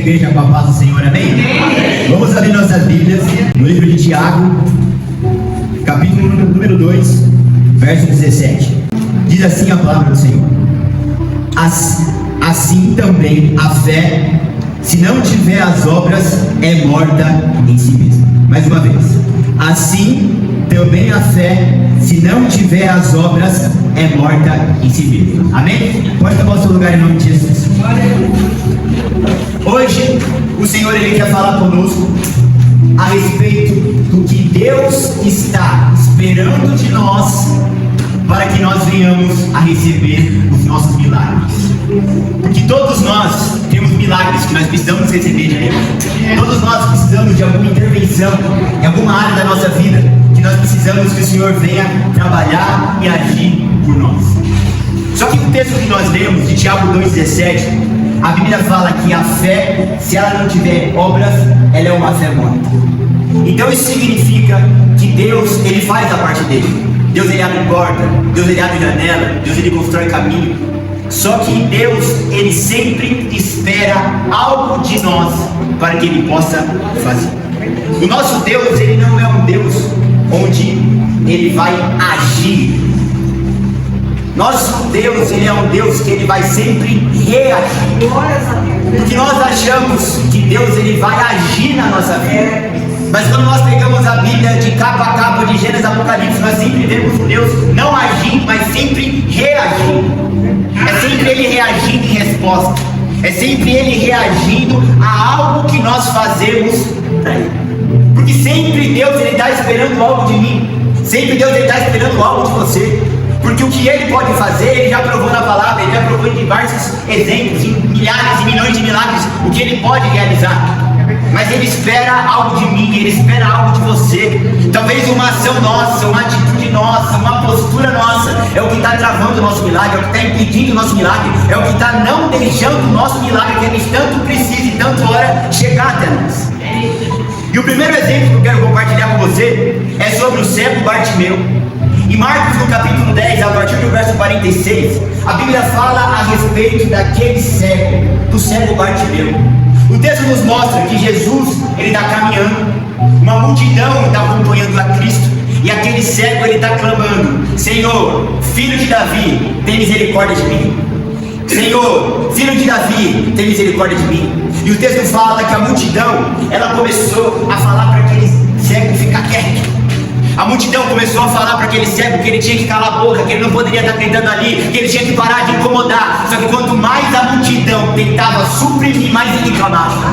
igreja com a paz do Senhor, amém? Amém. Vamos abrir nossas Bíblias no livro de Tiago, capítulo número 2, verso 17. Diz assim a palavra do Senhor: assim também a fé, se não tiver as obras, é morta em si mesma. Mais uma vez. Assim também a fé, se não tiver as obras, é morta em si mesma. Amém? Pode tomar o seu lugar em nome de Jesus. Hoje, o Senhor ele quer falar conosco a respeito do que Deus está esperando de nós para que nós venhamos a receber os nossos milagres. Porque todos nós temos milagres que nós precisamos receber de Deus. Todos nós precisamos de alguma intervenção em alguma área da nossa vida, que nós precisamos que o Senhor venha trabalhar e agir por nós. Só que o texto que nós lemos, de Tiago 2,17, a Bíblia fala que a fé, se ela não tiver obras, ela é uma fé morta. Então isso significa que Deus, ele faz a parte dele. Deus ele abre porta, Deus ele abre janela, Deus ele constrói caminho. Só que Deus ele sempre espera algo de nós para que ele possa fazer. O nosso Deus ele não é um Deus onde ele vai agir. Nosso Deus ele é um Deus que ele vai sempre reagir. Porque nós achamos que Deus ele vai agir na nossa vida. Mas quando nós pegamos a Bíblia de capa a capa, de Gênesis a Apocalipse, nós sempre vemos um Deus não agindo, mas sempre reagindo. É sempre Ele reagindo em resposta. É sempre Ele reagindo a algo que nós fazemos para Ele. Porque sempre Deus Ele está esperando algo de mim. Sempre Deus Ele está esperando algo de você. Porque o que Ele pode fazer, Ele já provou na palavra, Ele já provou em diversos exemplos, em milhares e milhões de milagres, o que Ele pode realizar. Mas Ele espera algo de mim, Ele espera algo de você. Talvez uma ação nossa, uma atitude nossa, uma postura nossa é o que está travando o nosso milagre, é o que está impedindo o nosso milagre, é o que está não deixando o nosso milagre que a gente tanto precisa e tanto ora chegar até nós. E o primeiro exemplo que eu quero compartilhar com você é sobre o cego Bartimeu. Em Marcos, no capítulo 10, a partir do verso 46, a Bíblia fala a respeito daquele cego, do cego Bartimeu. O texto nos mostra que Jesus ele está caminhando, uma multidão está acompanhando a Cristo, e aquele cego ele está clamando: Senhor, filho de Davi, tem misericórdia de mim. Senhor, filho de Davi, tem misericórdia de mim. E o texto fala que a multidão ela começou a falar para aquele cego ficar quieto. A multidão começou a falar para aquele cego que ele tinha que calar a boca, que ele não poderia estar gritando ali, que ele tinha que parar de incomodar. Só que quanto mais a multidão tentava suprimir, mais ele clamava.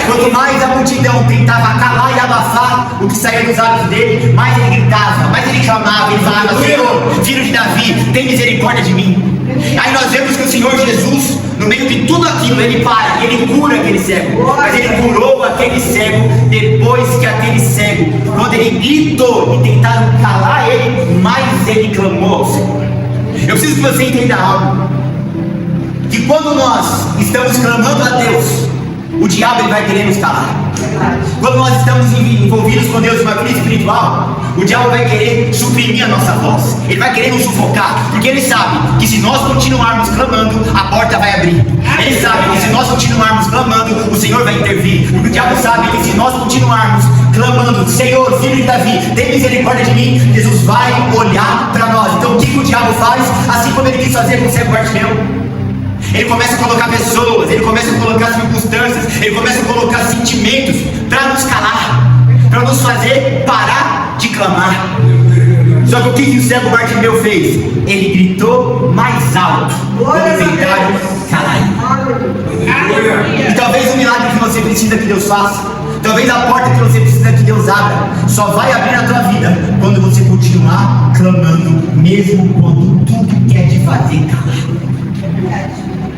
Quanto mais a multidão tentava calar e abafar o que saía dos lábios dele, mais ele gritava, mais ele clamava, ele falava: Senhor, filho de Davi, tem misericórdia de mim. Aí nós vemos que o Senhor Jesus, no meio de tudo aquilo, ele para, ele cura aquele cego. Mas ele curou aquele cego depois que aquele cego, quando ele gritou e tentaram calar ele, mais ele clamou ao Senhor. Eu preciso que você entenda algo: que quando nós estamos clamando a Deus, o diabo ele vai querer nos calar. Quando nós estamos envolvidos com Deus em uma vida espiritual, o diabo vai querer suprimir a nossa voz. Ele vai querer nos sufocar, porque ele sabe que se nós continuarmos clamando, a porta vai abrir. Ele sabe que se nós continuarmos clamando, o Senhor vai intervir. Porque o diabo sabe que se nós continuarmos clamando: Senhor, filho de Davi, tem misericórdia de mim, Jesus vai olhar para nós. Então o que o diabo faz? Assim como ele quis fazer com o cego Bartimeu. Ele começa a colocar pessoas, ele começa a colocar circunstâncias, ele começa a colocar sentimentos para nos calar, para nos fazer parar de clamar. Só que o que o cego Bartimeu fez? Ele gritou mais alto quando tentaram calar ele. E talvez o milagre que você precisa que Deus faça, talvez a porta que você precisa que Deus abra, só vai abrir na tua vida quando você continuar clamando, mesmo quando tudo quer te fazer calar.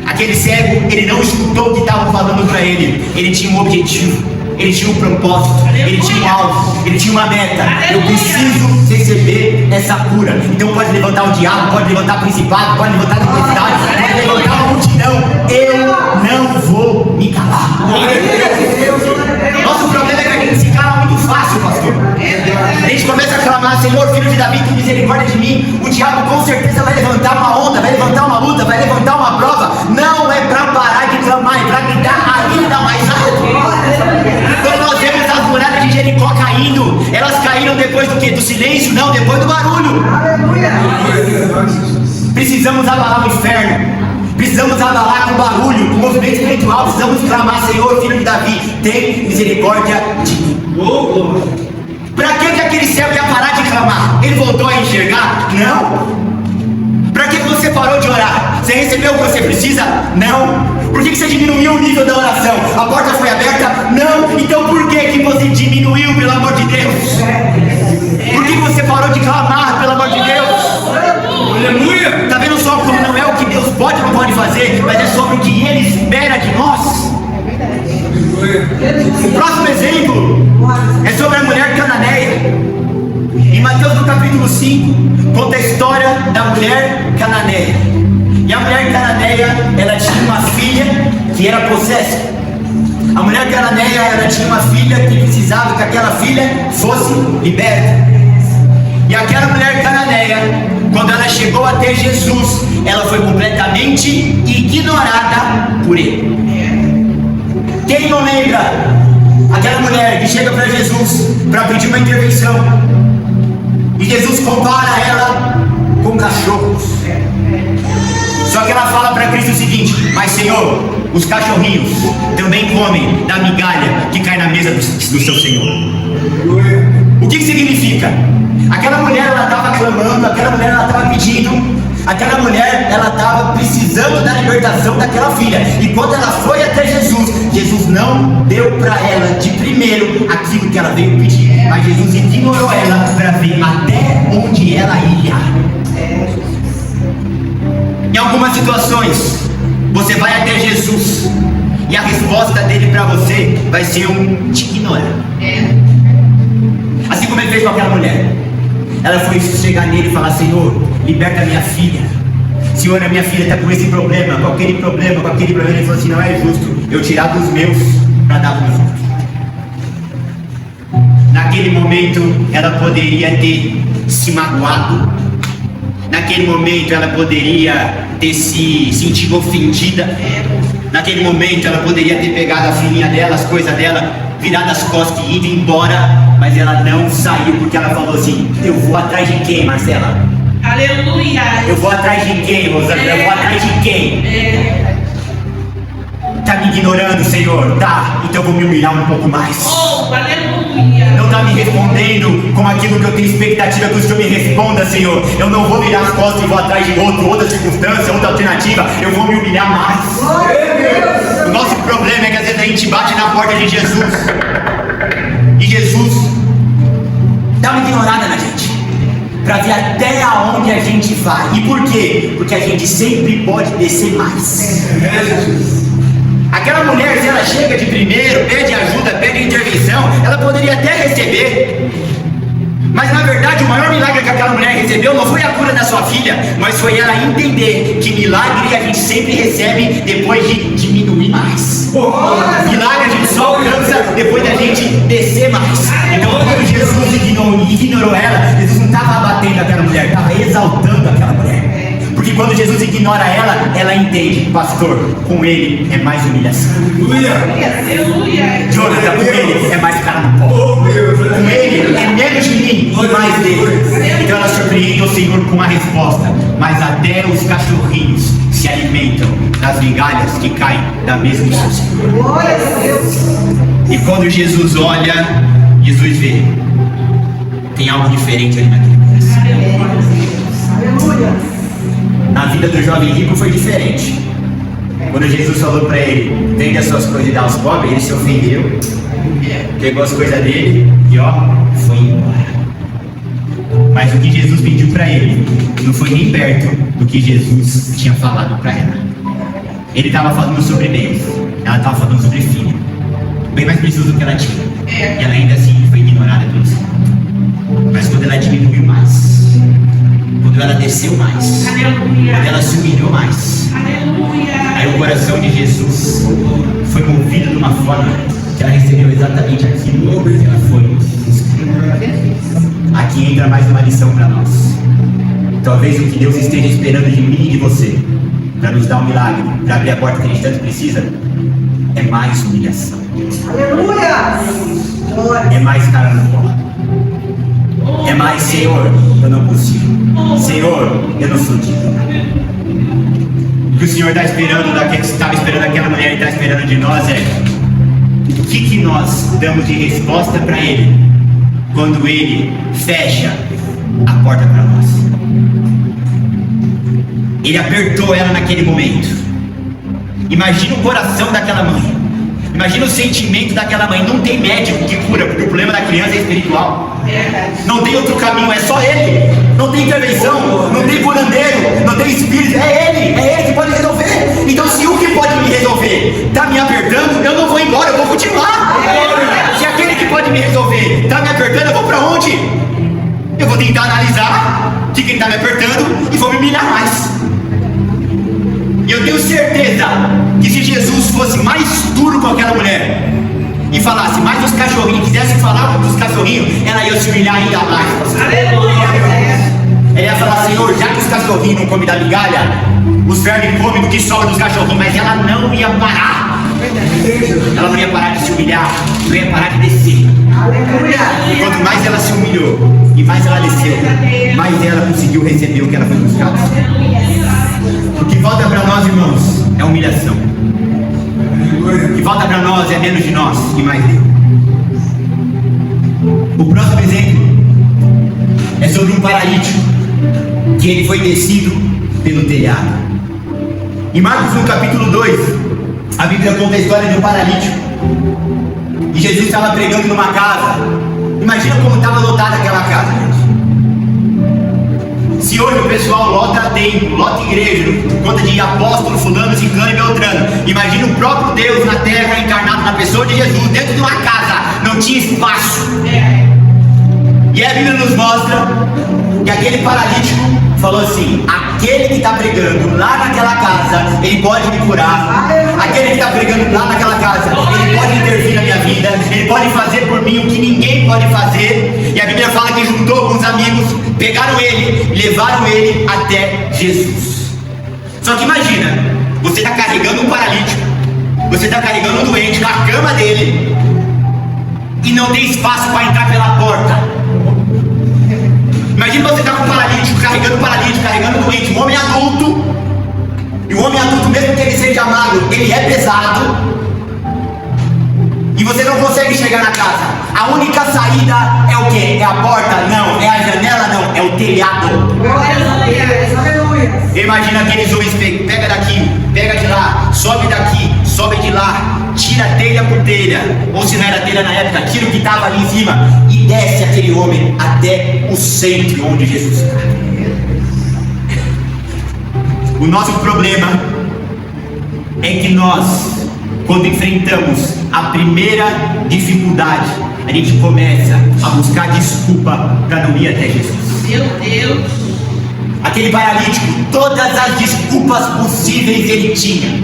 Aquele cego, ele não escutou o que estavam falando para ele. Ele tinha um objetivo, ele tinha um propósito, ele tinha um alvo, ele tinha uma meta. Eu preciso receber essa cura. Então pode levantar o diabo, pode levantar o principado, pode levantar a tempestade, pode levantar a multidão. Eu não vou me calar. Nosso problema é que a gente se cala muito fácil, pastor. A gente começa a clamar: Senhor, filho de Davi, tem misericórdia de mim. O diabo com certeza vai levantar uma onda, vai levantar uma luta, vai levantar uma prova. Não é para parar de clamar, é para gritar ainda mais do silêncio, não, depois do barulho. Precisamos abalar o inferno. Precisamos abalar com barulho, com movimento espiritual. Precisamos clamar: Senhor, filho de Davi, tem misericórdia de mim. Para que aquele cego ia parar de clamar? Ele voltou a enxergar? Não. Para que você parou de orar? Você recebeu o que você precisa? Não. Por que você diminuiu o nível da oração? A porta foi aberta? Não. Então por que você diminuiu, pelo amor de Deus? Por que você parou de clamar, pelo amor de Deus? Aleluia! Está vendo só como não é o que Deus pode ou não pode fazer, mas é sobre o que Ele espera de nós? O próximo exemplo é sobre a mulher cananeia. Em Mateus no capítulo 5, conta a história da mulher cananeia. E a mulher cananeia, ela tinha uma filha que era possessa. A mulher cananeia, ela tinha uma filha que precisava que aquela filha fosse liberta. E aquela mulher cananeia, quando ela chegou até Jesus, ela foi completamente ignorada por ele. Quem não lembra aquela mulher que chega para Jesus para pedir uma intervenção? E Jesus compara ela com cachorros. Só que ela fala para Cristo o seguinte: mas Senhor, os cachorrinhos também comem da migalha que cai na mesa do seu Senhor. O que significa? Aquela mulher, ela estava clamando, aquela mulher, ela estava pedindo, aquela mulher, ela estava precisando da libertação daquela filha. E quando ela foi até Jesus, Jesus não deu para ela de primeiro aquilo que ela veio pedir, mas Jesus ignorou ela para ver até onde ela ia. Em algumas situações, você vai até Jesus e a resposta dele para você vai ser um te ignorar. Assim como ele fez com aquela mulher. Ela foi chegar nele e falar: Senhor, liberta minha filha. Senhor, a minha filha está com esse problema, com aquele problema, com aquele problema. Ele falou assim: não é justo eu tirar dos meus para dar para os outros. Naquele momento ela poderia ter se magoado. Naquele momento ela poderia ter se sentido ofendida. Naquele momento ela poderia ter pegado a filhinha dela, as coisas dela, virado as costas e ido embora. Mas ela não saiu, porque ela falou assim: eu vou atrás de quem, Marcela? Aleluia! Eu vou atrás de quem, Rosana? Eu vou atrás de quem? Tá me ignorando, Senhor? Tá, então eu vou me humilhar um pouco mais. Oh, aleluia! Não tá me respondendo com aquilo que eu tenho expectativa que o Senhor me responda, Senhor. Eu não vou virar as costas e vou atrás de outra circunstância, outra alternativa. Eu vou me humilhar mais. O nosso problema é que às vezes a gente bate na porta de Jesus e Jesus dá uma ignorada na gente, para ver até aonde a gente vai. E por quê? Porque a gente sempre pode descer mais. Aquela mulher, se ela chega de primeiro, pede ajuda, pede intervenção, ela poderia até receber. Mas na verdade o maior milagre que aquela mulher recebeu não foi a cura da sua filha, mas foi ela entender que milagre a gente sempre recebe depois de diminuir mais. Milagre a gente só alcança depois da gente descer mais. Então quando Jesus ignorou ela, Jesus não estava abatendo aquela mulher, estava exaltando aquela mulher. Porque quando Jesus ignora ela, ela entende: pastor, com ele é mais humilhação. Jonathan, com ele é mais cara no pó. Com ele é menos de mim e mais dele. Então ela surpreende o Senhor com a resposta: mas até os cachorrinhos se alimentam das migalhas que caem da mesa do seu Senhor. E quando Jesus olha, Jesus vê: tem algo diferente ali naquele coração. Na vida do jovem rico foi diferente. Quando Jesus falou para ele: vende as suas coisas e dá aos pobres, ele se ofendeu, pegou as coisas dele e foi embora. Mas o que Jesus pediu para ele não foi nem perto do que Jesus tinha falado para ela. Ele estava falando sobre Deus, ela estava falando sobre filho, bem mais preciso do que ela tinha. E ela ainda assim foi ignorada pelo Senhor. Mas quando ela diminuiu mais, quando ela desceu mais, quando ela se humilhou mais, aí o coração de Jesus foi movido de uma forma que ela recebeu exatamente aquilo que ela foi buscar. Aqui entra mais uma lição para nós. Talvez o que Deus esteja esperando de mim e de você, para nos dar um milagre, para abrir a porta que a gente tanto precisa, é mais humilhação. É mais cara no pó. É mais, Senhor, eu não consigo. Senhor, eu não sou digno. O que o Senhor está esperando, estava esperando aquela mulher e está esperando de nós é: o que nós damos de resposta para Ele quando Ele fecha a porta para nós? Ele apertou ela naquele momento. Imagina o coração daquela mãe. Imagina o sentimento daquela mãe. Não tem médico que cura, porque o problema da criança é espiritual. Não tem outro caminho, é só Ele. Não tem intervenção, não tem curandeiro, não tem espírito. É Ele que pode resolver. Então, se o que pode me resolver está me apertando, eu não vou embora, eu vou continuar. Se aquele que pode me resolver está me apertando, eu vou para onde? Eu vou tentar analisar de quem está me apertando e vou me humilhar mais. E eu tenho certeza que se Jesus fosse mais duro com aquela mulher e falasse mais dos cachorrinhos, quisesse falar dos cachorrinhos, ela ia se humilhar ainda mais. Ela ia falar: Senhor, já que os cachorrinhos não comem da migalha, os vermes comem do que sobra dos cachorrinhos. Mas ela não ia parar. Ela não ia parar de se humilhar, não ia parar de descer. E quanto mais ela se humilhou e mais ela desceu, mais ela conseguiu receber o que ela foi buscar. O que volta para nós, irmãos, é humilhação. O que volta para nós é menos de nós e mais dele. O próximo exemplo é sobre um paralítico que ele foi descido pelo telhado. Em Marcos, no capítulo 2, a Bíblia conta a história de um paralítico. E Jesus estava pregando numa casa. Imagina como estava lotada aquela casa, gente. Se hoje o pessoal lota templo, lota igreja, por conta de apóstolo, fulano, ciclano e beltrano, imagina o próprio Deus na terra, encarnado na pessoa de Jesus, dentro de uma casa, não tinha espaço. E a Bíblia nos mostra que aquele paralítico falou assim: aquele que está pregando lá naquela casa, ele pode me curar. Aquele que está pregando lá naquela casa, ele pode intervir na minha vida, ele pode fazer por mim o que ninguém pode fazer. E a Bíblia fala que juntou alguns amigos, pegaram ele, levaram ele até Jesus. Só que imagina, você está carregando um paralítico, você está carregando um doente na cama dele e não tem espaço para entrar pela porta. Imagina você estar com um paralítico, carregando um doente, um homem adulto. E o homem adulto, mesmo que ele seja magro, ele é pesado. E você não consegue chegar na casa. A única saída é o quê? É a porta? Não. É a janela? Não. É o telhado. Imagina aqueles homens: pega daqui, pega de lá, sobe daqui, sobe de lá, tira telha por telha, ou se não era telha na época, tira o que estava ali em cima e desce aquele homem até o centro onde Jesus está. O nosso problema é que nós, quando enfrentamos a primeira dificuldade, a gente começa a buscar desculpa para não ir até Jesus. Meu Deus! Aquele paralítico, todas as desculpas possíveis ele tinha.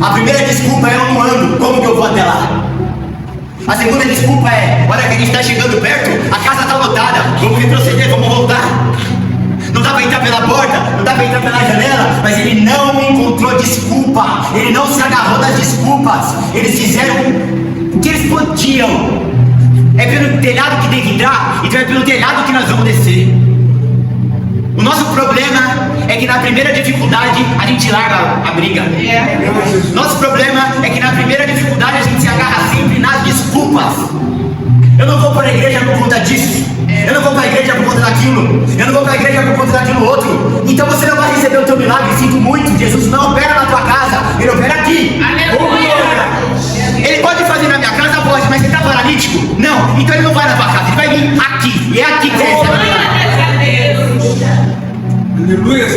A primeira desculpa é: eu não ando, como que eu vou até lá? A segunda desculpa é: olha que a gente está chegando perto, a casa está lotada, vamos retroceder, vamos voltar. Não dá para entrar pela porta, não dá para entrar pela janela. Mas ele não encontrou desculpa, ele não se agarrou das desculpas. Eles fizeram o que eles podiam. É pelo telhado que tem que entrar, então é pelo telhado que nós vamos descer. O nosso problema é que na primeira dificuldade a gente larga a briga. Nosso problema é que na primeira dificuldade a gente se agarra sempre nas desculpas. Eu não vou para a igreja por conta disso, eu não vou para a igreja por conta daquilo, eu não vou para a igreja por conta daquilo outro. Então você não vai receber o teu milagre. Sinto muito, Jesus não opera na tua casa, ele opera aqui. Ele pode fazer na minha casa, pode, mas você está paralítico? Não, então ele não vai na tua casa, ele vai vir aqui. E é aqui que você recebe o milagre.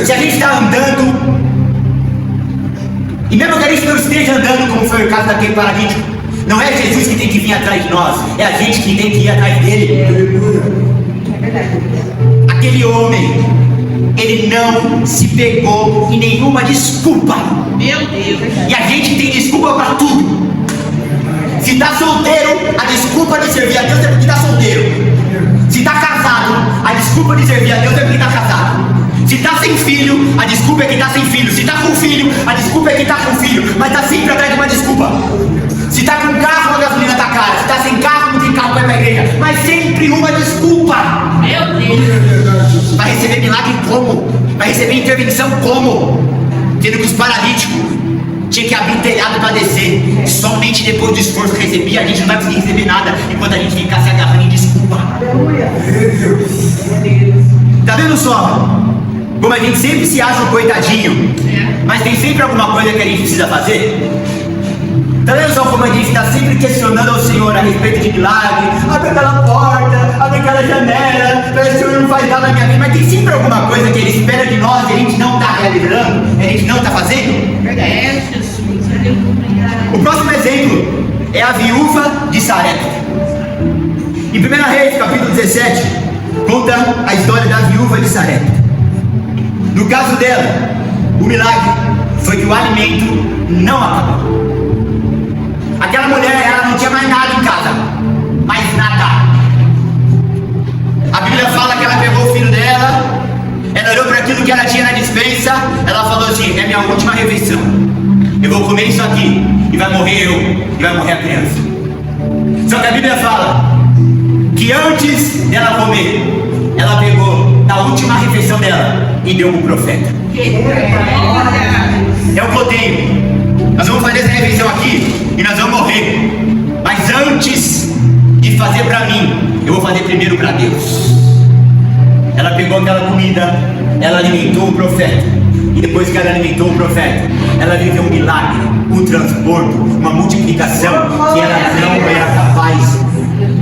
Se a gente está andando, e mesmo que a gente não esteja andando, como foi o caso daquele paralítico, não é Jesus que tem que vir atrás de nós, é a gente que tem que ir atrás dele. Aquele homem, ele não se pegou em nenhuma desculpa. Meu Deus! E a gente tem desculpa para tudo. Se está solteiro, a desculpa de servir a Deus é porque está solteiro. Se está casado, a desculpa de servir a Deus é porque está casado. Se está sem filho, a desculpa é que está sem filho. Se está com filho, a desculpa é que está com filho. Mas está sempre atrás de uma desculpa. Se está com carro, a gasolina está cara. Se está sem carro, não tem carro para ir para a igreja. Mas sempre uma desculpa. Vai receber milagre como? Vai receber intervenção como? Tendo que os paralíticos tinha que abrir o telhado para descer. Somente depois do esforço que recebia, a gente não vai conseguir receber nada enquanto a gente ficar se agarrando em desculpa. Tá vendo só? Como a gente sempre se acha um coitadinho, mas tem sempre alguma coisa que a gente precisa fazer. Tá vendo só como a gente está sempre questionando ao Senhor a respeito de milagre? Abre aquela porta, abre aquela janela, parece que o Senhor não faz nada na minha vida, mas tem sempre alguma coisa que Ele espera de nós e a gente não está realizando, a gente não está fazendo. O próximo exemplo é a viúva de Sarepta. Em 1 Reis, capítulo 17, conta a história da viúva de Sarepta. No caso dela, o milagre foi que o alimento não acabou. Aquela mulher, ela não tinha mais nada em casa, mais nada. A Bíblia fala que ela pegou o filho dela, ela olhou para aquilo que ela tinha na despensa, ela falou assim: é minha última refeição, eu vou comer isso aqui, e vai morrer eu, e vai morrer a criança. Só que a Bíblia fala que antes dela comer, ela pegou da última refeição dela e deu para o profeta. É o que eu tenho. Nós vamos fazer essa refeição aqui e nós vamos morrer. Mas antes de fazer para mim, eu vou fazer primeiro para Deus. Ela pegou aquela comida, ela alimentou o profeta. E depois que ela alimentou o profeta, ela viveu um milagre, um transbordo, uma multiplicação que ela não era capaz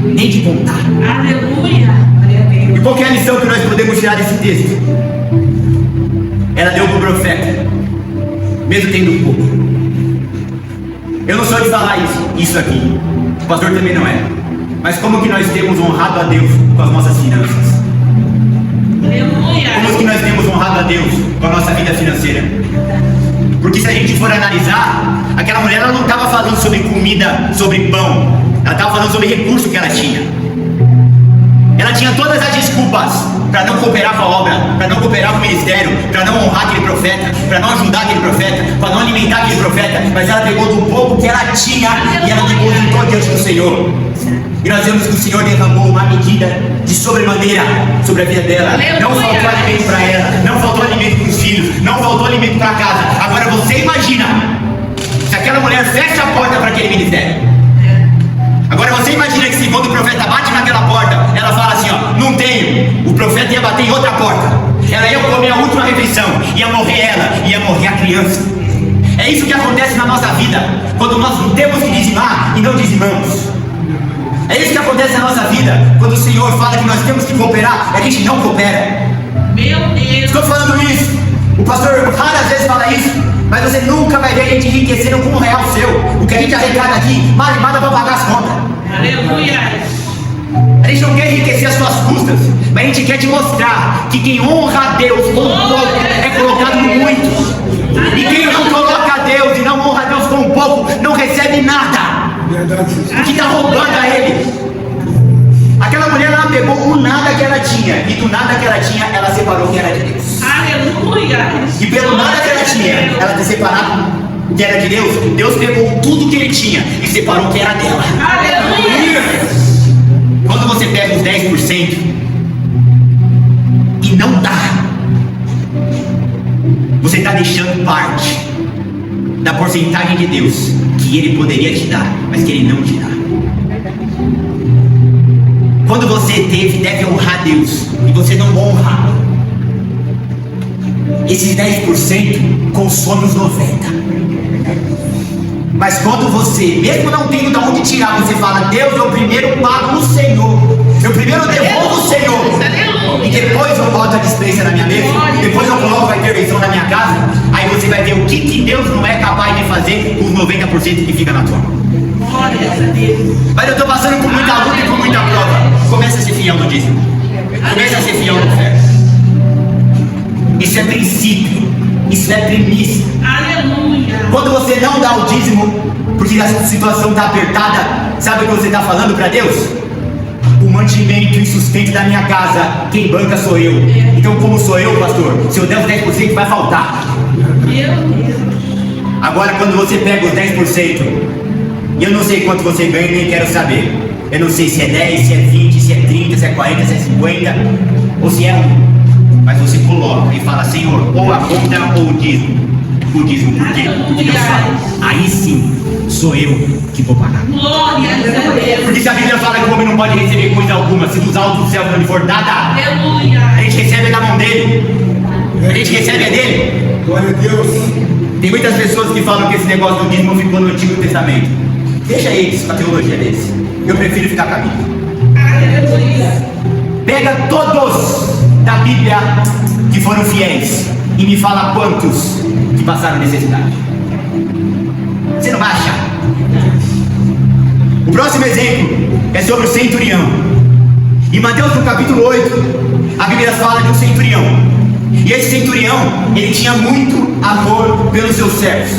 nem de contar. Aleluia! E qual que é a lição que nós podemos tirar desse texto? Ela deu para o profeta, mesmo tendo pouco. Eu não sou de falar isso aqui, o pastor também não é. Mas como que nós temos honrado a Deus com as nossas finanças? Aleluia! Como que nós temos honrado a Deus com a nossa vida financeira? Porque se a gente for analisar, aquela mulher ela não estava falando sobre comida, sobre pão. Ela estava falando sobre recurso que ela tinha. Ela tinha todas as desculpas para não cooperar com a obra, para não cooperar com o ministério, para não honrar aquele profeta, para não ajudar aquele profeta, para não alimentar aquele profeta. Mas ela pegou do pouco que ela tinha e ela depositou diante do Senhor. E nós vemos que o Senhor derramou uma medida de sobremaneira sobre a vida dela. Não faltou alimento para ela, não faltou alimento para os filhos, não faltou alimento para casa. Agora você imagina se aquela mulher fecha a porta para aquele ministério. Agora você imagina que se quando o profeta bate naquela porta, ela fala assim, ó, não tenho. O profeta ia bater em outra porta. Ela ia comer a última refeição, ia morrer ela, ia morrer a criança. É isso que acontece na nossa vida, quando nós temos que dizimar e não dizimamos. É isso que acontece na nossa vida, quando o Senhor fala que nós temos que cooperar e a gente não coopera. Meu Deus! Estou falando isso, o pastor raras vezes fala isso, mas você nunca vai ver a gente enriquecendo com R$1 seu. O que a gente arrecada aqui, mais nada para pagar as contas. Aleluia! A gente não quer enriquecer as suas custas, mas a gente quer te mostrar que quem honra a Deus com pouco é colocado no muito. E quem não coloca a Deus e não honra a Deus com pouco, não recebe nada. O que está roubando a ele? Aquela mulher ela pegou o nada que ela tinha, e do nada que ela tinha, ela separou que era de Deus. Aleluia! E pelo nada que ela tinha, ela ter separado que era de Deus, Deus pegou tudo que ele tinha e separou que era dela. Aleluia! Quando você pega os 10% e não dá, você está deixando parte da porcentagem de Deus que Ele poderia te dar, mas que Ele não te dá. Quando você deve honrar Deus e você não honra, esses 10% consome os 90%. Mas quando você, mesmo não tendo de onde tirar, você fala, Deus, eu primeiro pago no Senhor, eu primeiro devolvo o Senhor, e depois eu boto a dispensa na minha mesa, depois eu coloco a intervenção na minha casa, aí você vai ver o que Deus não é capaz de fazer com os 90% que fica na tua mão. Mas eu estou passando por muita luta e por muita prova. Começa a ser fiel no dízimo, começa a ser fiel no oferta. Isso é princípio, isso é premissa. Aleluia! Quando você não dá o dízimo, porque a situação está apertada, sabe o que você está falando para Deus? O mantimento e sustento da minha casa, quem banca sou eu. Então, como sou eu, pastor, se eu der os 10% vai faltar. Meu Deus! Agora, quando você pega os 10%, e eu não sei quanto você ganha, nem quero saber. Eu não sei se é 10, se é 20, se é 30, se é 40, se é 50. ou se é um, mas você coloca e fala: Senhor, ou a conta ou o dízimo. O dízimo, por quê? Porque Deus fala: aí sim sou eu que vou pagar. Glória a Deus. Porque se a Bíblia fala que o homem não pode receber coisa alguma, se dos altos do céu não lhe for dada, Aleluia. a gente recebe da mão dele, a gente recebe é dele. Glória a Deus. Tem muitas pessoas que falam que esse negócio do dízimo ficou no Antigo Testamento. Deixa eles com a teologia deles. Eu prefiro ficar com a Bíblia. Aleluia. Pega todos da Bíblia que foram fiéis e me fala quantos que passaram necessidade. Você não vai achar. O próximo exemplo é sobre o centurião. Em Mateus no capítulo 8, a Bíblia fala de um centurião. E esse centurião, ele tinha muito amor pelos seus servos.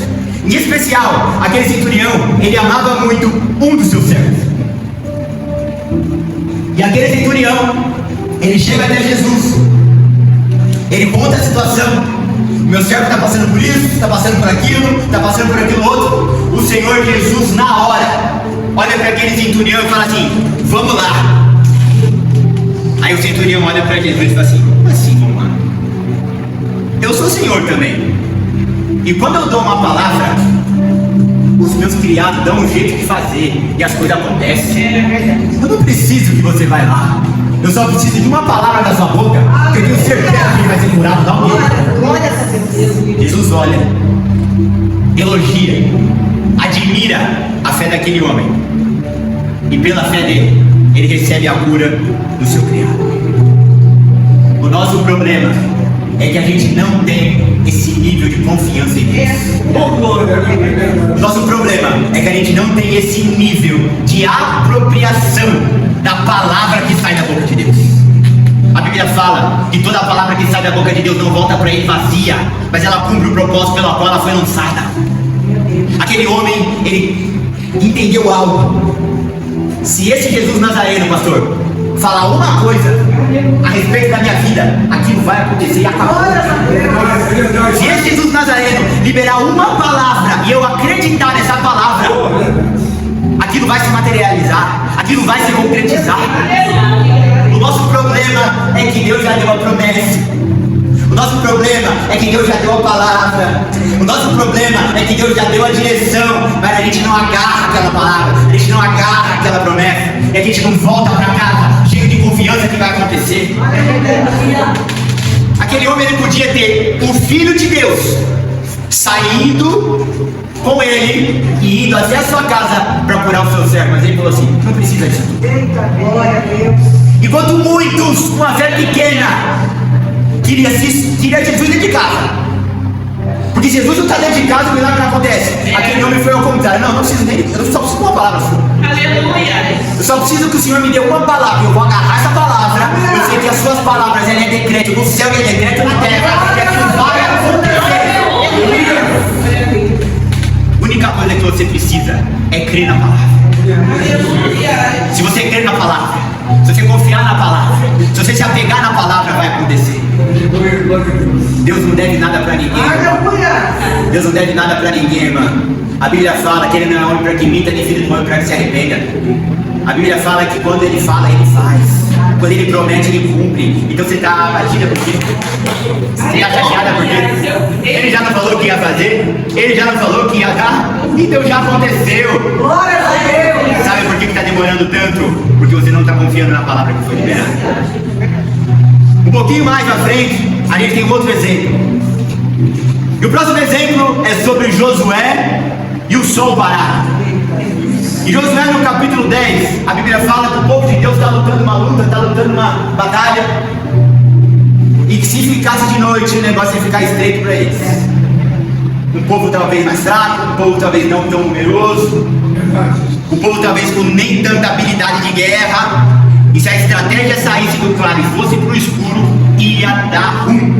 Em especial, aquele centurião, ele amava muito um dos seus servos. E aquele centurião, ele chega até Jesus. Ele conta a situação: o meu servo está passando por isso, está passando por aquilo, está passando por aquilo outro. O Senhor Jesus, na hora, olha para aquele centurião e fala assim: vamos lá. Aí o centurião olha para Jesus e fala assim: como assim, vamos lá? Eu sou o Senhor também. E quando eu dou uma palavra, os meus criados dão um jeito de fazer e as coisas acontecem. Eu não preciso que você vá lá. Eu só preciso de uma palavra da sua boca, que eu tenho certeza que ele vai ser curado. Dá um jeito. Glória a Deus. Jesus olha, elogia, admira a fé daquele homem. E pela fé dele, ele recebe a cura do seu criado. O nosso problema é que a gente não tem esse nível de confiança em Deus. O nosso problema é que a gente não tem esse nível de apropriação da palavra que sai da boca de Deus. A Bíblia fala que toda palavra que sai da boca de Deus não volta para ele vazia, mas ela cumpre o propósito pelo qual ela foi lançada. Aquele homem, ele entendeu algo. Se esse Jesus Nazareno, pastor, falar uma coisa a respeito da minha vida, aquilo vai acontecer e acabou. Se esse Jesus Nazareno liberar uma palavra e eu acreditar nessa palavra, aquilo vai se materializar, aquilo vai se concretizar. O nosso problema é que Deus já deu a promessa. O nosso problema é que Deus já deu a palavra. O nosso problema é que Deus já deu a direção, mas a gente não agarra aquela palavra, a gente não agarra aquela promessa, e a gente não volta para casa cheio de confiança que vai acontecer. Aquele homem, ele podia ter o Filho de Deus saindo com ele e indo até a sua casa para curar o seu servo, mas ele falou assim: não precisa disso. Glória a Deus. Enquanto muitos com a fé pequena queria Jesus dentro de casa, porque Jesus não está dentro de casa, o milagre não acontece. Aquele homem foi ao contrário: não preciso nem, eu só preciso de uma palavra sua. Aleluia. Eu só preciso que o Senhor me dê uma palavra. Eu vou agarrar essa palavra. Eu sei que as suas palavras, ela é decreto no céu e é decreto na terra, e aquilo vai acontecer. A única coisa que você precisa é crer na palavra. Aleluia. Se você crer na palavra, se você confiar na palavra, se você se apegar na palavra, vai acontecer. Deus não deve nada para ninguém, irmão. Deus não deve nada para ninguém, irmã. A Bíblia fala que ele não é homem para que minta, nem filho de homem para que se arrependa. A Bíblia fala que quando ele fala, ele faz. Quando ele promete, ele cumpre. Então você está abatida por quê? Você está chateada por quê? Ele já não falou que ia fazer? Ele já não falou que ia dar? Então já aconteceu. Glória a Deus. Sabe por que está demorando tanto? Porque você não está confiando na palavra que foi liberada. Um pouquinho mais à frente, a gente tem um outro exemplo. E o próximo exemplo é sobre Josué e o sol parado. Em Josué, no capítulo 10, a Bíblia fala que o povo de Deus está lutando uma luta, está lutando uma batalha, e que se ficasse de noite, o negócio ia ficar estreito para eles. Um povo talvez mais fraco, um povo talvez não tão numeroso, um povo talvez com nem tanta habilidade de guerra, e se a estratégia saísse do claro e fosse para o escuro, ia dar ruim.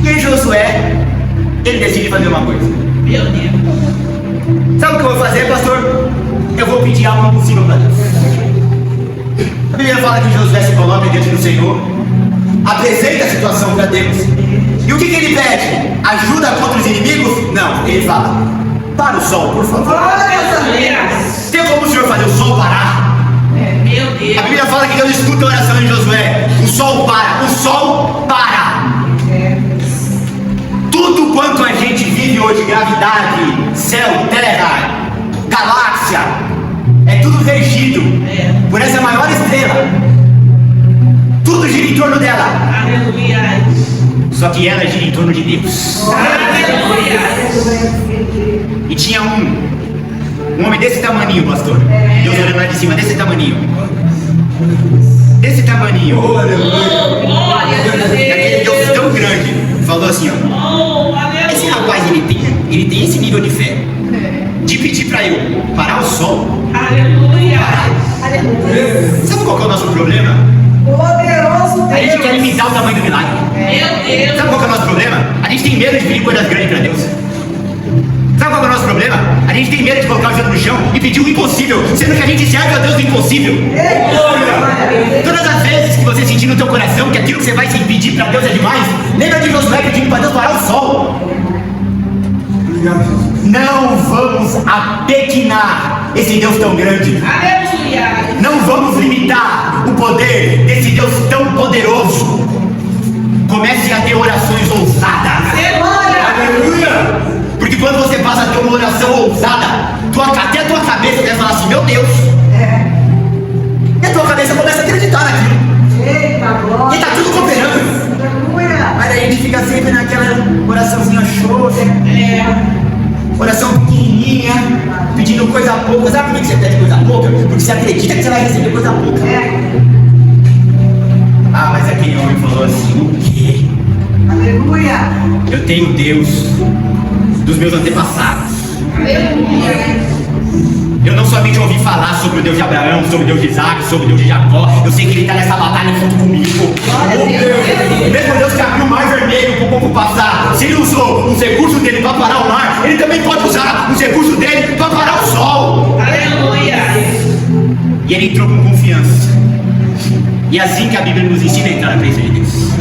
E aí Josué, ele decide fazer uma coisa. Meu Deus. Sabe o que eu vou fazer, pastor? Eu vou pedir algo impossível para Deus. A Bíblia fala que Josué se coloca diante do Senhor, apresenta a situação para Deus. E o que ele pede? Ajuda contra os inimigos? Não, ele fala: para o sol, por favor. Aleluia. Tem como o Senhor fazer o sol parar? Meu Deus. A Bíblia fala que Deus escuta a oração de Josué. O sol para, o sol para. Tudo quanto a gente vive hoje, gravidade, céu, terra, galáxia, é tudo regido por essa maior estrela. Tudo gira em torno dela. Aleluia. Só que ela gira em torno de Deus. Aleluia. E tinha um homem desse tamaninho, pastor. Deus olhando lá de cima, desse tamaninho. Desse tamaninho. Oh, glória a E aquele Deus tão grande falou assim, ó. Oh, Esse aleluia. rapaz, ele tem esse nível de fé de pedir para eu parar o sol. Aleluia. Sabe qual que é o nosso problema? Poderoso A gente quer Deus. limitar o tamanho do milagre. Meu Deus. Sabe qual que é o nosso problema? A gente tem medo de pedir coisas grandes para Deus. Sabe qual que é o nosso problema? A gente tem medo de colocar o dedo no chão e pedir o impossível, sendo que a gente serve a Deus do impossível. Todas as vezes que você sentir no teu coração que aquilo que você vai se pedir para Deus é demais, lembra de Josué pedindo para Deus parar o sol. Não vamos apequinar esse Deus tão grande. Aleluia. Não vamos limitar o poder desse Deus tão poderoso. Comece a ter orações ousadas. Aleluia! Porque quando você passa a ter uma oração ousada, até a tua cabeça deve falar assim, meu Deus. E a tua cabeça começa a acreditar naquilo. Eita, glória. E tá tudo cooperando. Aleluia. Mas aí a gente fica sempre naquela oraçãozinha xoxa, oração pequenininha, pedindo coisa pouca. Sabe por que você pede coisa pouca? Porque você acredita que você vai receber coisa pouca. Ah, mas aquele homem falou assim, o quê? Aleluia. Eu tenho Deus dos meus antepassados. Eu não somente ouvi falar sobre o Deus de Abraão, sobre o Deus de Isaac, sobre o Deus de Jacó. Eu sei que ele está nessa batalha junto comigo. O mesmo Deus que abriu o mar vermelho para o povo passar. Se ele usou os recursos dele para parar o mar, ele também pode usar os recursos dele para parar o sol. Aleluia. E ele entrou com confiança. E é assim que a Bíblia nos ensina a entrar na presença de Deus.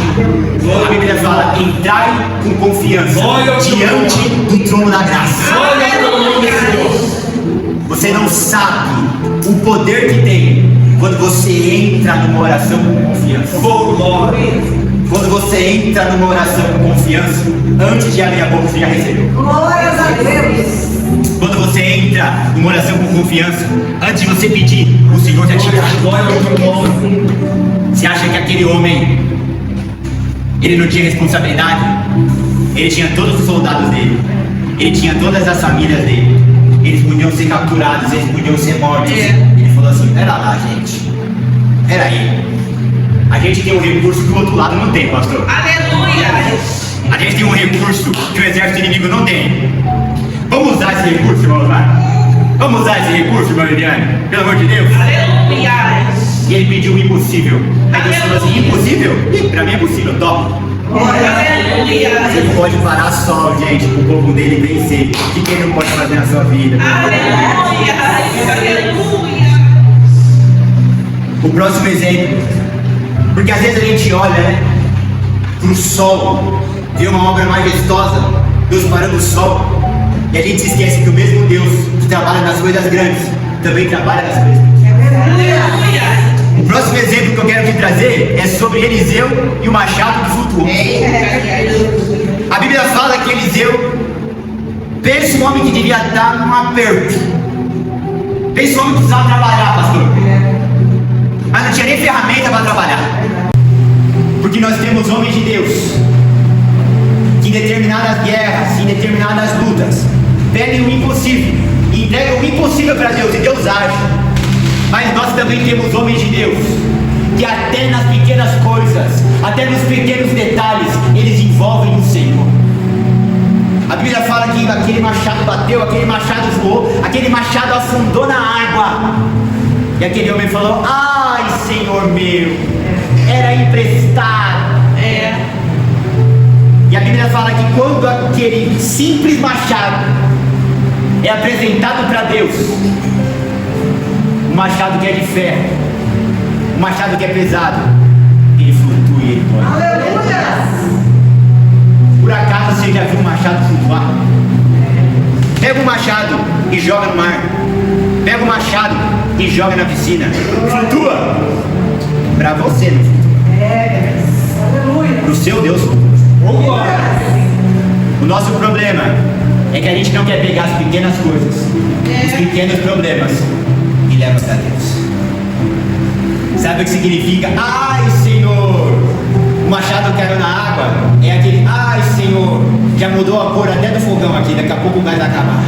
A Bíblia fala, entrai com confiança diante do trono da graça. Você não sabe o poder que tem quando você entra numa oração com confiança. Quando você entra numa oração com confiança, antes de abrir a boca você já recebeu. Glórias a Deus. Quando você entra numa oração com confiança, antes de você pedir, o Senhor já te dá. Você acha que aquele homem, ele não tinha responsabilidade? Ele tinha todos os soldados dele, ele tinha todas as famílias dele, eles podiam ser capturados, eles podiam ser mortos. Ele falou assim, pera lá gente, pera aí, a gente tem um recurso que o outro lado não tem, pastor. Aleluia. A gente tem um recurso que o exército inimigo não tem. Vamos usar esse recurso, irmão Osmar? Vamos usar esse recurso, irmão Eliane? Pelo amor de Deus. Aleluia. E ele pediu o impossível. Aí Deus falou assim, impossível? Ih, pra mim é possível, top. Aleluia. Você pode parar só, gente, pro povo dele vencer. O que ele não pode fazer na sua vida? Aleluia. Aleluia. O próximo exemplo. Porque às vezes a gente olha, né, pro sol, vê uma obra majestosa, Deus parando o sol, e a gente se esquece que o mesmo Deus que trabalha nas coisas grandes, também trabalha nas coisas pequenas. Aleluia. O próximo exemplo que eu quero te trazer é sobre Eliseu e o machado que flutuou. A Bíblia fala que Eliseu, pensa um homem que devia estar num aperto. Pensa um homem que precisava trabalhar, pastor. Mas não tinha nem ferramenta para trabalhar. Porque nós temos homens de Deus que em determinadas guerras, em determinadas lutas, pedem o impossível e entregam o impossível para Deus, e Deus age. Mas nós também temos homens de Deus que até nas pequenas coisas, até nos pequenos detalhes, eles envolvem o Senhor. A Bíblia fala que aquele machado bateu, aquele machado voou, aquele machado afundou na água. E aquele homem falou, ai Senhor meu, era emprestado. E a Bíblia fala que quando aquele simples machado é apresentado para Deus, um machado que é de ferro, um machado que é pesado, ele flutua e ele morre. Aleluia. Por acaso você já viu um machado flutuar? Pega um machado e joga no mar. pega o machado e joga na piscina. Flutua. Para você não flutua. Aleluia. Para o seu Deus flutua. O nosso problema é que a gente não quer pegar as pequenas coisas, os pequenos problemas e leva para Deus. Sabe o que significa? Ai, Senhor, o machado caiu na água. É aquele, ai, Senhor, já mudou a cor até do fogão aqui, daqui a pouco o gás vai acabar.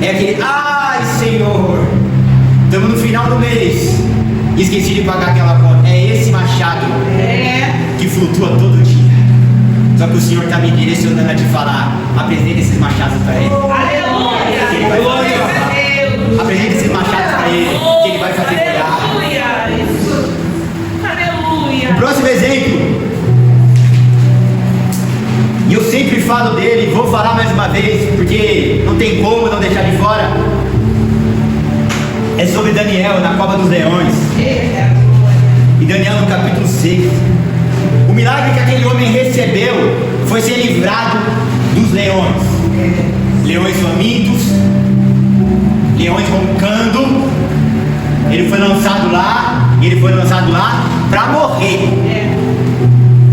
É aquele, ai, Senhor, estamos no final do mês, esqueci de pagar aquela conta. É esse machado que flutua todo dia. Só que o Senhor está me direcionando a te falar: apresente esses machados para Ele. Aleluia. Que Ele vai fazer. Apresente esses machados para Ele, que Ele vai fazer cuidar. Aleluia. O próximo exemplo, e eu sempre falo dele, vou falar mais uma vez, porque não tem como não deixar de fora. É sobre Daniel na cova dos leões. E Daniel no capítulo 6. O milagre que aquele homem recebeu foi ser livrado dos leões. Leões famintos, leões roncando. Ele foi lançado lá para morrer.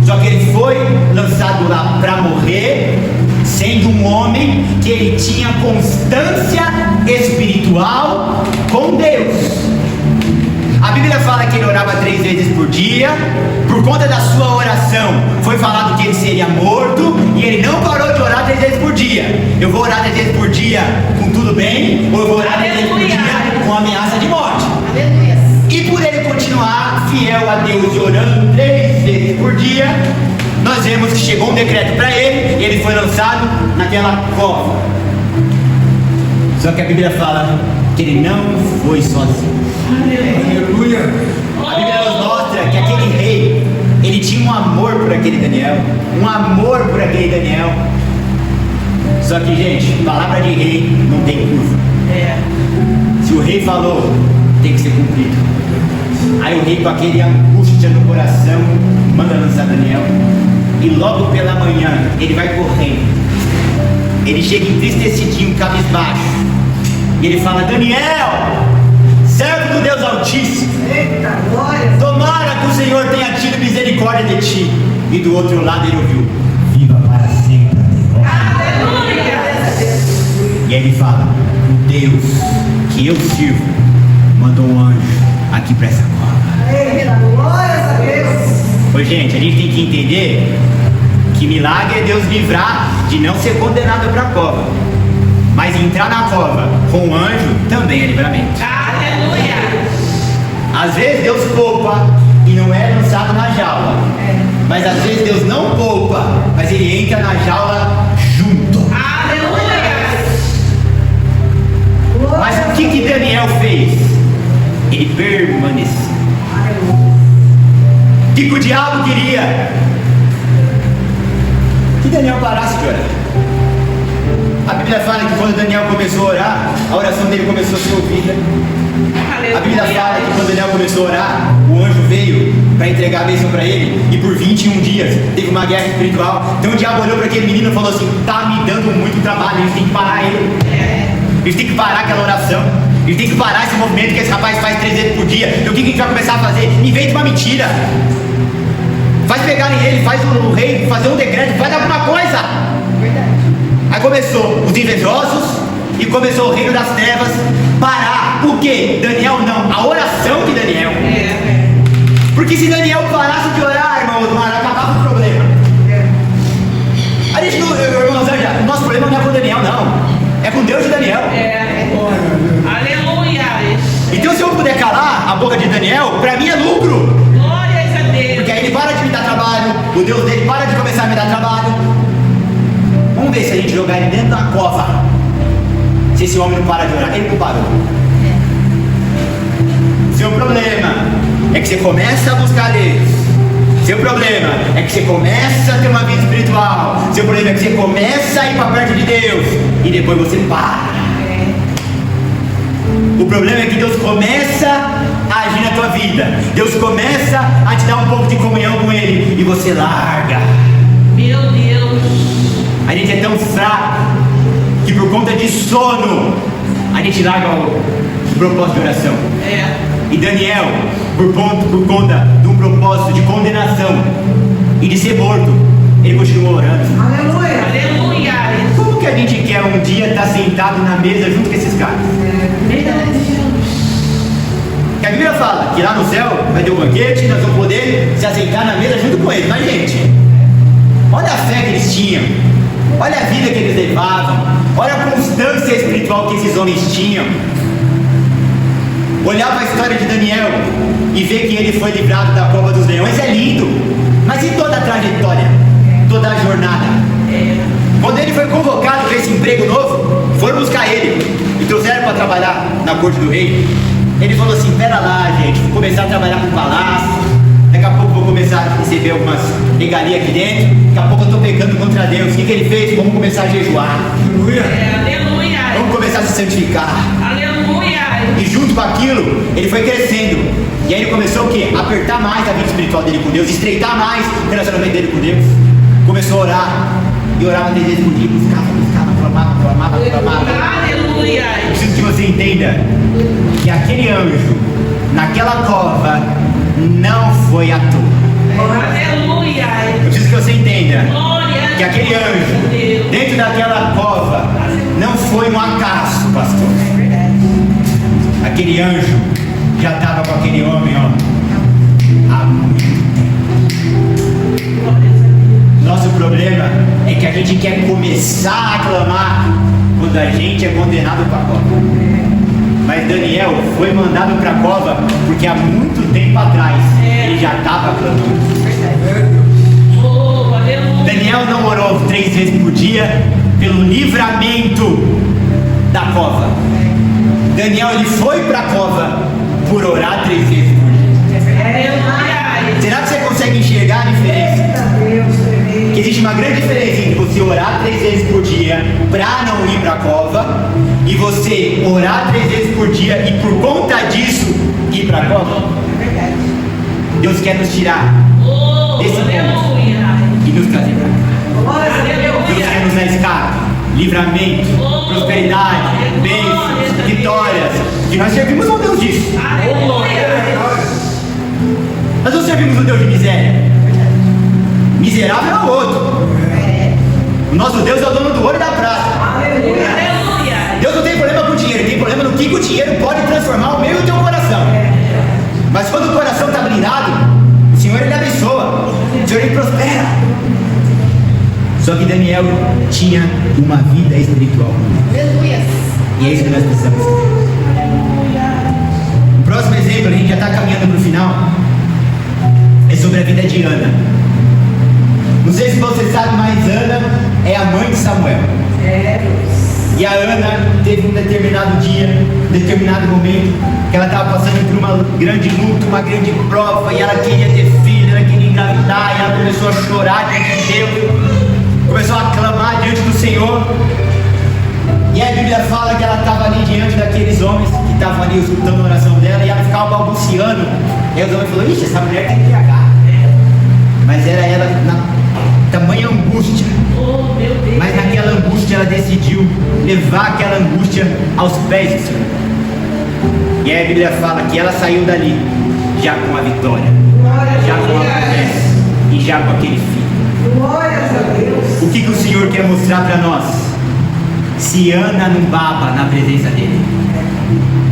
Só que ele foi lançado lá para morrer, sendo um homem que ele tinha constância espiritual com Deus. A Bíblia fala que ele orava 3 vezes por dia. Por conta da sua oração, foi falado que ele seria morto, e ele não parou de orar 3 vezes por dia. Eu vou orar 3 vezes por dia com tudo bem, ou eu vou orar 3 vezes por dia com ameaça de morte. Aleluia. E por ele continuar fiel a Deus e orando 3 vezes por dia, nós vemos que chegou um decreto para ele, e ele foi lançado naquela cova. Só que a Bíblia fala que ele não foi sozinho. Aleluia. A Bíblia nos mostra que aquele rei, ele tinha um amor por aquele Daniel, Só que, gente, palavra de rei não tem curva. Se o rei falou, tem que ser cumprido. Aí o rei, com aquele angústia no coração, manda lançar Daniel. E logo pela manhã, ele vai correndo. Ele chega entristecidinho, cabisbaixo. E ele fala: Daniel, servo do Deus Altíssimo, Eita, glória. tomara que o Senhor tenha tido misericórdia de ti. E do outro lado ele ouviu: viva para sempre. Aleluia. E aí ele fala: o Deus que eu sirvo mandou um anjo aqui para essa cova. Eita, glória a Deus. Pois, gente, a gente tem que entender que milagre é Deus livrar de não ser condenado para a cova. Mas entrar na cova com um anjo também é livramento. Aleluia. Às vezes Deus poupa e não é lançado na jaula. Mas às vezes Deus não poupa, mas ele entra na jaula junto. Aleluia. Mas o que Daniel fez? Ele permaneceu. O que o diabo queria? Que Daniel parasse de orar. A Bíblia fala que quando Daniel começou a orar, a oração dele começou a ser ouvida. A Bíblia fala que quando Daniel começou a orar, o anjo veio para entregar a bênção para ele, e por 21 dias teve uma guerra espiritual. Então o diabo olhou para aquele menino e falou assim: tá me dando muito trabalho, a gente tem que parar ele. Eles têm que parar aquela oração. Eles têm que parar esse movimento que esse rapaz faz 3 vezes por dia. Então o que a gente vai começar a fazer? Invente uma mentira. Faz pegarem ele, faz o rei fazer um decreto, faz alguma coisa. Aí começou os invejosos e começou o reino das trevas parar. O que? Daniel não, a oração de Daniel. Porque se Daniel parasse de orar, irmão, acabava o problema. A gente não, irmãos, o nosso problema não é com Daniel, não. É com Deus de Daniel. Aleluia. Então, se eu puder calar a boca de Daniel, para mim é lucro. Glórias a Deus. Porque aí ele para de me dar trabalho, o Deus dele para de começar a me dar trabalho. Vamos ver se a gente jogar ele dentro da cova. Se esse homem não para de orar. Ele não parou. Seu problema é que você começa a buscar Deus. Seu problema é que você começa a ter uma vida espiritual. Seu problema é que você começa a ir para perto de Deus e depois você para. O problema é que Deus começa a agir na tua vida. Deus começa a te dar um pouco de comunhão com Ele e você larga. Meu Deus. A gente é tão fraco que por conta de sono a gente larga o propósito de oração. E Daniel, por conta de um propósito de condenação e de ser morto, ele continuou orando. Aleluia. Aleluia. Como que a gente quer um dia estar sentado na mesa junto com esses caras? Que a Bíblia fala que lá no céu vai ter um banquete, nós vamos poder se assentar na mesa junto com eles. Mas gente, olha a fé que eles tinham, olha a vida que eles levavam, olha a constância espiritual que esses homens tinham. Olhar para a história de Daniel e ver que ele foi livrado da cova dos leões é lindo, mas e toda a trajetória, toda a jornada? Quando ele foi convocado para esse emprego novo, foram buscar ele e trouxeram para trabalhar na corte do rei. Ele falou assim: pera lá, gente, vou começar a trabalhar com o palácio, daqui a pouco vou começar a receber algumas regalias aqui dentro, daqui a pouco eu estou pecando contra Deus. O que ele fez? Vamos começar a jejuar. Aleluia. Vamos começar a se santificar. Aleluia. E junto com aquilo, ele foi crescendo. E aí ele começou o quê? A apertar mais a vida espiritual dele com Deus, estreitar mais o relacionamento dele com Deus. Começou a orar. E orava 3 vezes por dia, buscava, clamava. Aleluia. Eu preciso que você entenda que aquele anjo, naquela cova, não foi à toa. Aleluia. Eu preciso que você entenda Glória que aquele anjo, dentro daquela cova, não foi um acaso, pastor. Aquele anjo já estava com aquele homem, ó, há muito tempo. Nosso problema é que a gente quer começar a clamar quando a gente é condenado para a cova. Mas Daniel foi mandado para a cova porque há muito tempo atrás ele já estava clamando. Oh, aleluia. Daniel não orou 3 vezes por dia pelo livramento da cova. Daniel ele foi para a cova por orar 3 vezes por dia. Aleluia. Será que você consegue enxergar a diferença? Que existe uma grande diferença entre você orar 3 vezes por dia para não ir para a cova e você orar 3 vezes por dia e por conta disso ir para a cova. Deus quer nos tirar Oh, desse ponto aleluia. e nos trazer para cá. Deus quer Aleluia. nos dar escape, livramento, prosperidade, bênçãos, vitórias. Que nós servimos um Deus disso. Aleluia. Nós não servimos um Deus de miséria. Miserável é o outro. O nosso Deus é o dono do ouro e da prata. Aleluia. Deus não tem problema com o dinheiro, ele tem problema no que o dinheiro pode transformar o meio do teu coração. Mas quando o coração está blindado, o Senhor ele abençoa, o Senhor ele prospera. Só que Daniel tinha uma vida espiritual. E é isso que nós precisamos. O próximo exemplo, a gente já está caminhando para o final, é sobre a vida de Ana. Não sei se você sabe, mas Ana é a mãe de Samuel. E a Ana teve um determinado dia, um determinado momento, que ela estava passando por uma grande luta, uma grande prova, e ela queria ter filho, ela queria engravidar, e ela começou a chorar diante de Deus, começou a clamar diante do Senhor. E a Bíblia fala que ela estava ali diante daqueles homens que estavam ali escutando a oração dela, e ela ficava balbuciando. E os homens falaram: ixi, essa mulher tem TH. Mas era ela na tamanha angústia. Oh, meu Deus. Mas naquela angústia ela decidiu levar aquela angústia aos pés do Senhor. E aí a Bíblia fala que ela saiu dali já com a vitória, já com a promessa e já com aquele filho. O que o Senhor quer mostrar para nós? Se Ana não baba na presença dele,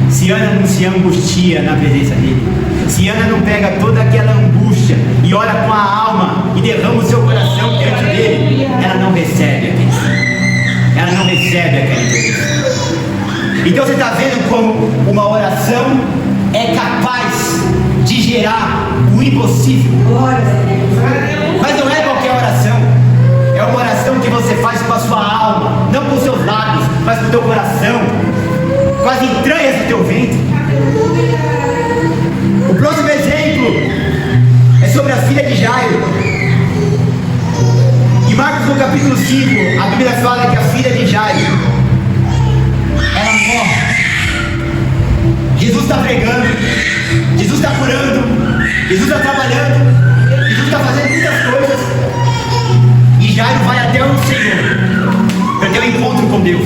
se Ana não se angustia na presença dele, se Ana não pega toda aquela angústia e ora com a alma e derrama o seu coração diante dele, ela não recebe aquele filho, ela não recebe aquele Deus. Então você está vendo como uma oração é capaz de gerar o impossível. Mas não é qualquer oração, é uma oração que você faz com a sua alma, não com os seus lábios, mas com o teu coração, com as entranhas do teu ventre. O próximo exemplo é sobre a filha de Jairo. Em Marcos no capítulo 5, a Bíblia fala que a filha de Jairo, ela morre. Jesus está pregando, Jesus está curando, Jesus está trabalhando, Jesus está fazendo muitas coisas, e Jairo vai até o Senhor para ter um encontro com Deus,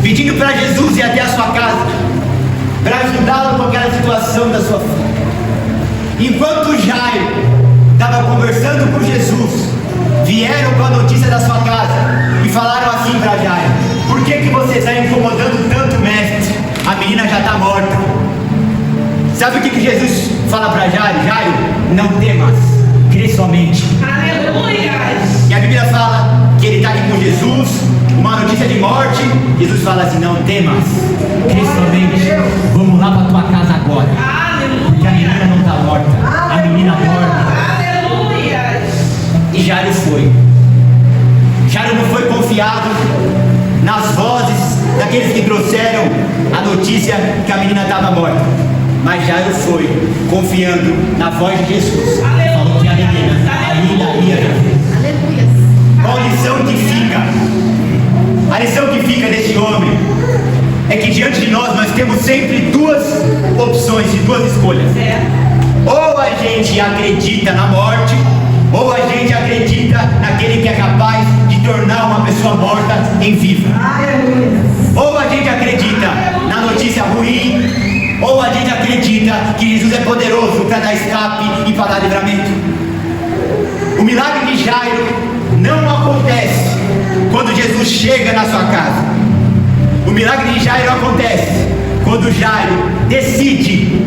pedindo para Jesus ir até a sua casa, para ajudá-lo com aquela situação da sua filha. Enquanto Jairo estava conversando com Jesus, vieram com a notícia da sua casa e falaram assim para Jairo: por que você está incomodando tanto, mestre? A menina já está morta. Sabe o que Jesus fala para Jairo? Jairo, não temas, crê somente. Aleluia. E a Bíblia fala que ele está aqui com Jesus, uma notícia de morte. Jesus fala assim: não temas, crê somente. Vamos lá para tua casa agora, porque a menina não está morta, a menina dorme. Aleluia. E Jairo foi. Jairo não foi confiado nas vozes daqueles que trouxeram a notícia que a menina estava morta, mas Jairo foi confiando na voz de Jesus. Falou que a menina ainda ia viver. Qual a lição que fica? A lição que fica desse homem é que diante de nós temos sempre duas opções e duas escolhas. Ou a gente acredita na morte, ou a gente acredita naquele que é capaz de tornar uma pessoa morta em viva. Ou a gente acredita na notícia ruim, ou a gente acredita que Jesus é poderoso para dar escape e para dar livramento. O milagre de Jairo não acontece quando Jesus chega na sua casa. O milagre de Jairo acontece quando Jairo decide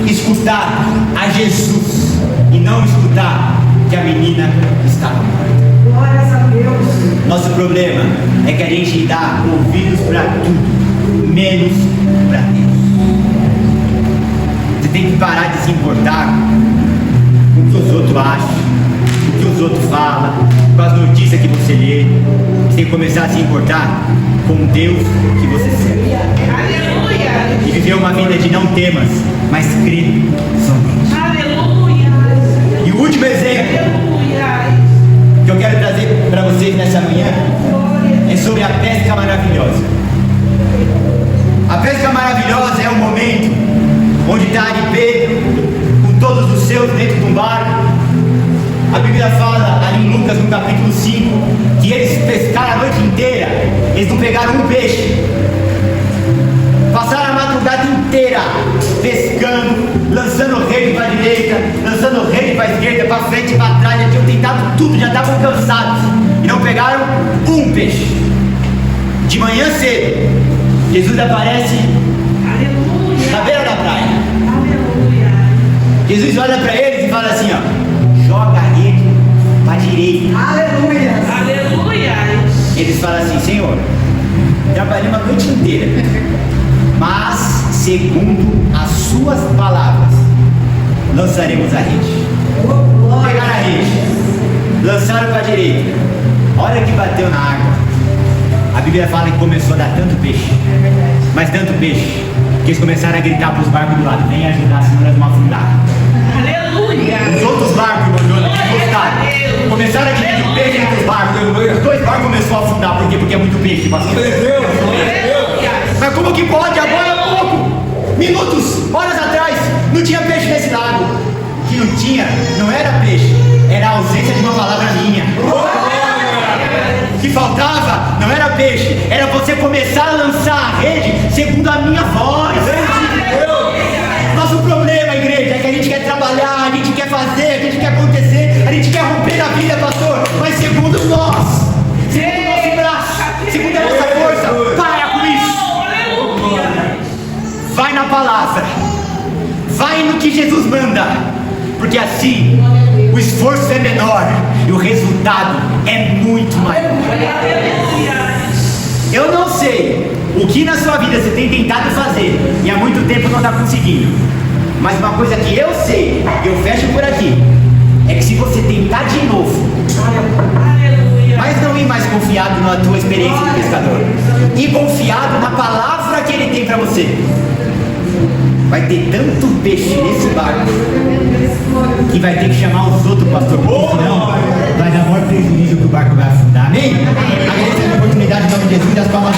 escutar a Jesus e não escutar que a menina estava morta. Glórias a Deus. Nosso problema é que a gente dá ouvidos para tudo, menos para Deus. Você tem que parar de se importar com o que os outros acham, com o que os outros falam, com as notícias que você lê. Você tem que começar a se importar com Deus que você serve. Aleluia. E viver uma vida de não temas, mas crê somente. Aleluia. E o último exemplo Aleluia. que eu quero trazer para vocês nessa manhã é sobre a pesca maravilhosa. A pesca maravilhosa é um momento onde está ali Pedro com todos os seus dentro de um barco. A Bíblia fala ali em Lucas no capítulo 5 que eles pescaram a noite inteira, eles não pegaram um peixe. Passaram a madrugada inteira pescando, lançando rede para a direita, lançando rede para a esquerda, para frente e para trás. Já tinham tentado tudo, já estavam cansados e não pegaram um peixe. De manhã cedo, Jesus aparece na beira da praia. Aleluia. Jesus olha para eles e fala assim: ó, joga a rede para a direita. Aleluia. Aleluia. Eles falam assim: Senhor, trabalhamos a noite inteira, mas segundo as suas palavras lançaremos a rede. Pegaram a rede, lançaram para a direita. A hora que bateu na água, a Bíblia fala que começou a dar tanto peixe, mas tanto peixe, que eles começaram a gritar para os barcos do lado: vem ajudar, senão nós vamos afundar. Aleluia. Os outros barcos gostaram, começaram a dividir o peixe entre os barcos. Os dois barcos começaram a afundar. Por quê? Porque é muito peixe, pastor. Mas como que pode? Agora há pouco, minutos, horas atrás, não tinha peixe nesse lago. O que não tinha, não era peixe, era a ausência de uma palavra minha. O que faltava não era peixe, era você começar a lançar a rede segundo a minha voz. Nosso problema, igreja, é que a gente quer trabalhar, a gente quer fazer, a gente quer acontecer, a gente quer romper a vida, pastor, mas segundo nós, segundo o nosso braço, segundo a nossa força. Para com isso. Vai na palavra, vai no que Jesus manda, porque assim o esforço é menor e o resultado é muito maior. Eu não sei o que na sua vida você tem tentado fazer e há muito tempo não está conseguindo, mas uma coisa que eu sei, eu fecho por aqui, é que se você tentar de novo, mas não ir mais confiado na tua experiência de pescador, e confiado na palavra que ele tem para você, vai ter tanto peixe nesse barco que vai ter que chamar os outros, pastor, porque senão vai dar maior prejuízo que o barco vai afundar. Amém? Agradeço a oportunidade em nome de Jesus e as palmas.